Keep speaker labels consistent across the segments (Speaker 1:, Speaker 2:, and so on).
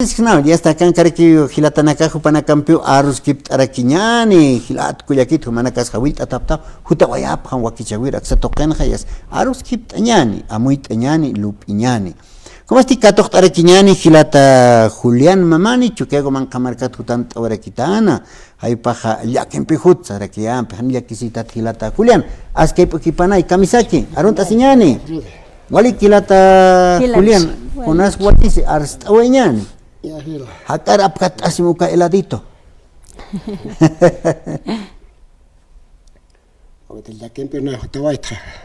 Speaker 1: No, ya está acá que gilatanaka jupana campio arus kipt arakiñani gilat kuyakit humanakas hawit atapta huta wayap han wakichawir aksa toqen hayas arus kipt añani amuit añani lup iñani como esti katok arakiñani gilata Julián mamani chukego man kamarkat hutan tawarakitana hay paja yaken pihut sarakiyan pan yakisitat gilata Julián askay pukipana kamisaki arunta siñani wali gilata Julián unas watis arst aweñani Hakar apkat asimuka heladito.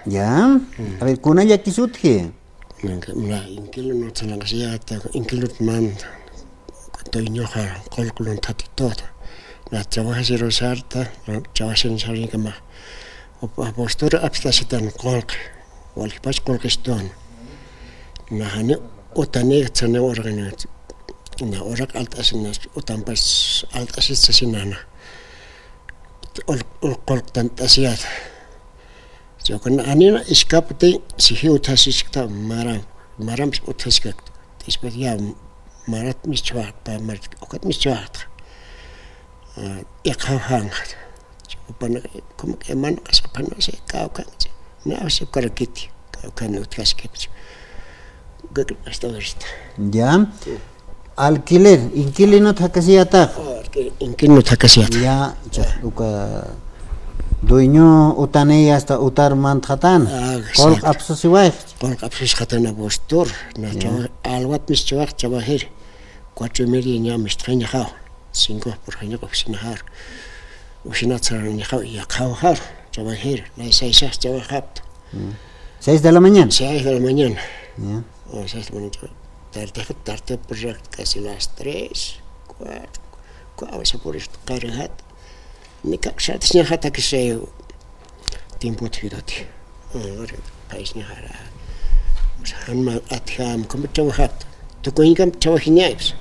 Speaker 1: Ya, a ver, kuna ya kisutje.
Speaker 2: Mula inkilo no tsanangasiata, inkilo man, toiñoja, kolkulon tatitota. Na trabaja rosarta, trabaja en saringama. Apostor abstasitan kolk, walkipas kolkeston. Na hane otane tsane organit. Na orak altasinas utampas altasisinana kolk tantasiat so kan anina iskapte sihi utasiskta maram utasiskta ispat ya marat miswat pa marat okat miswat yakhang upan como que man kasapan se kaukan na se karakiti kaukan utasiskta gak hasta versta
Speaker 1: ya alquiler, inquilino takasiata.
Speaker 2: Inquilino takasiata.
Speaker 1: Ya, uka dueño utane hasta utar manthatan. Kol absusiwai.
Speaker 2: Kol absusiwai abostor. Na alwat mischuak chabahir. 4,5 años mistraña hao. 5 por año oficinahar. Oficina tsaraña hao ya hao chabahir. Na 6 chabahat.
Speaker 1: 6 de la mañana.
Speaker 2: 6 de la mañana.
Speaker 1: Ya.
Speaker 2: 6 de la mañana. Tarde por casi las 3, 4, a veces por esto, cargat. Ni cakshat ni hata que se tiempo tirati. País ni hara. Han mal atham como chawahat. Tu coingam chawahiniais.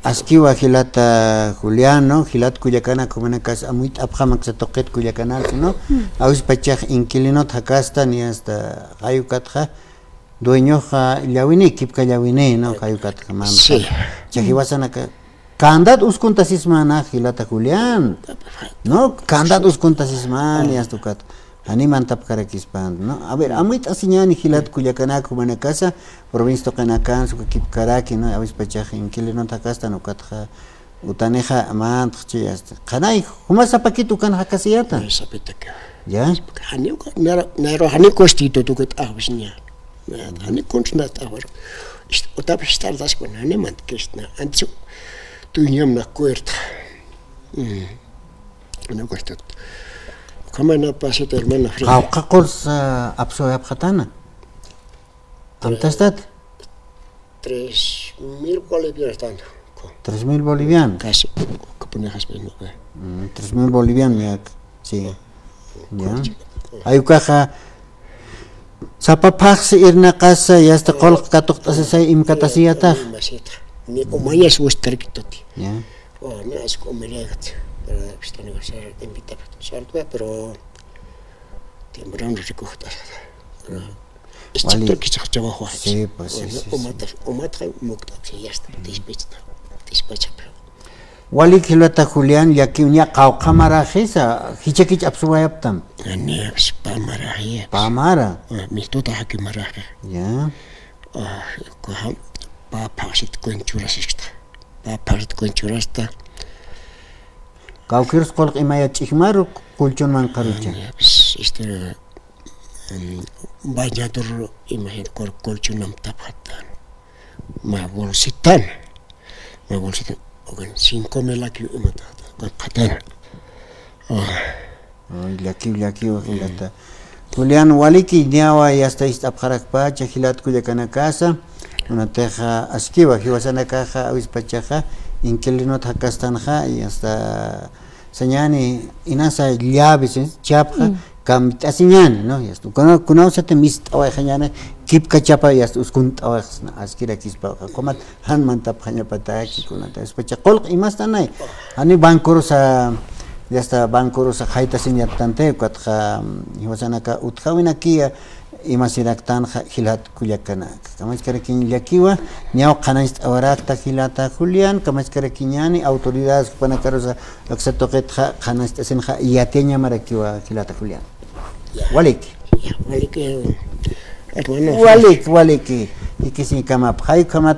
Speaker 1: Askiwa gilata Julián, ¿no? Gilat Cuyacana como una casa muy abjamak se toquet Cuyacana, ¿no? Aus pachaj inquilino takasta ni hasta ayukatja. Dueño ja llawini kipka llawini no kayukat kaman
Speaker 2: sí
Speaker 1: chahiwasana ka kandat uskuntasismana gilata Julián no kandat uskuntasisman y astukat animan tapkarakispan no a ver amuit asiñani gilat Cuyacana kumana casa provincia Toqanacan su kipkaraki no avis pachaj inquilino takasta no katja utaneja amant chiyasta kanay humasa pakitu kan hakasiyata
Speaker 2: sapetaka
Speaker 1: ya
Speaker 2: hanio nero hanio constito tukat abisnya Ani kunstnat ahora. Otra vez estar das con animant que está ancho. Tu niam na cuerda. No cuesta. ¿Cómo no pasa tu hermana Frida?
Speaker 1: Qaqurs absoyab khatana. ¿Amtastat?
Speaker 2: 3,000 bolivianos tanto.
Speaker 1: 3,000 bolivianos.
Speaker 2: Casi. ¿Qué pones bien?
Speaker 1: 3,000 bolivianos, sí. Ya. Ayukaja Sapapaxi irna casa ya está kolq katuqtasisay imkatasiyata.
Speaker 2: Ni umaya susterkitoti.
Speaker 1: Ya.
Speaker 2: Oh, no es comeregat. Pero está negociar invitado. Pero temprano recoger. Esto que se trabajo.
Speaker 1: Sí, pues sí.
Speaker 2: Umata mukta ya está. Despacha.
Speaker 1: Wali kilata Julián ya que unya qawqamara khisa hichakich absuwayaptam.
Speaker 2: Ani pamara ya.
Speaker 1: Pamara.
Speaker 2: Mi tota hakimara.
Speaker 1: Ya.
Speaker 2: Ko pa pasit konchurasista. Pa pasit konchurasta.
Speaker 1: Qawqirs qolq imaya chihmaru kulchun man qarucha.
Speaker 2: Este bajadur imahin kolchunam tapatan. Ma bolsitan. Ogan 5,000 aquí matata con katana.
Speaker 1: Laki gilata. Julián waliki niawa ya está abjarakpa chahilat Cuyacana casa. Una teja askiwa hiwasana caja avispachaja inquilino takastanja y hasta señani inasa llaves chapja kam asiñani no ya esto kuna usate mist awa jañana kip kachapa ya uskunt awa askira kispa komat han mantap hanya pataki kuna despacha qolq imastanay ani bankurusa ya está bankurusa haita siñatante katja hiwasanaka utkawina kia imasiraktan hilat kuyakanak kamachkarakin yakiwa niaw qanayst awarakta hilata Julián kamachkarakiñani autoridades panakarosa aksatoqetqa qanayst asinqa yateña marakiwa hilata Julián walik
Speaker 2: Walik hermano
Speaker 1: walik ikisin kamap hay kamat